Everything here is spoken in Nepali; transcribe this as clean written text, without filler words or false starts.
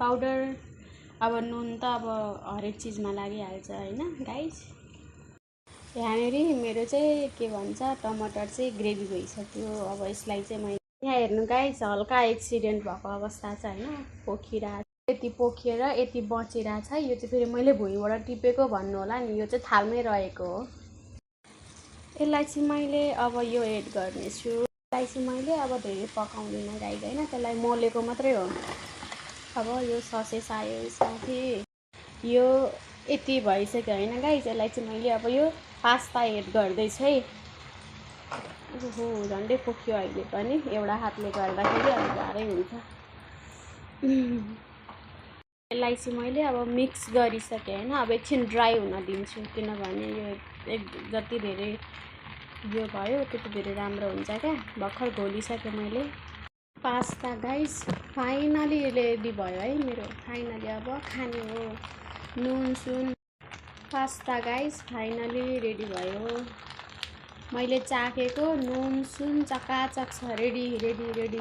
पाउडर अब नुन त अब हरेक चिजमा लागिहाल्छ हैन गाइस। यहाँनेरि मेरो चाहिँ के भन्छ टमाटर चाहिँ ग्रेभी भइसक्यो। अब यसलाई चाहिँ मैले यहाँ हेर्नु गाइस हल्का एक्सिडेन्ट भएको अवस्था छ हैन, पोखिरहेको यति पोखिएर यति बचिरहेको छ। यो चाहिँ फेरि मैले भुइँबाट टिपेको भन्नु होला नि, यो चाहिँ थालमै रहेको हो। यसलाई चाहिँ मैले अब यो एड गर्नेछु। यसलाई चाहिँ मैले अब धेरै पकाउँदिनँ गाइस हैन, त्यसलाई मोलेको मात्रै हो। अब यो ससेस आयो साथी, यो यति भइसक्यो हैन गाइस। यसलाई चाहिँ मैले अब यो पास्ता एड गर्दैछु है। ओहो झन्डै पोख्यो अहिले पनि, एउटा हातले गर्दाखेरि अलि गाह्रै हुन्छ। यसलाई चाहिँ मैले अब मिक्स गरिसकेँ हैन। अब एकछिन ड्राई हुन दिन्छु, किनभने यो जति धेरै यो भयो त्यति धेरै राम्रो हुन्छ क्या। भर्खर घोलिसकेँ मैले पास्ता गाइस। फाइनली रेडी भयो है मेरो, फाइनली अब खाने हो। नुन सुन पास्ता गाइस फाइनली रेडी भयो। मैले चाखेको नुन सुन चकाचक छ, रेडी रेडी रेडी।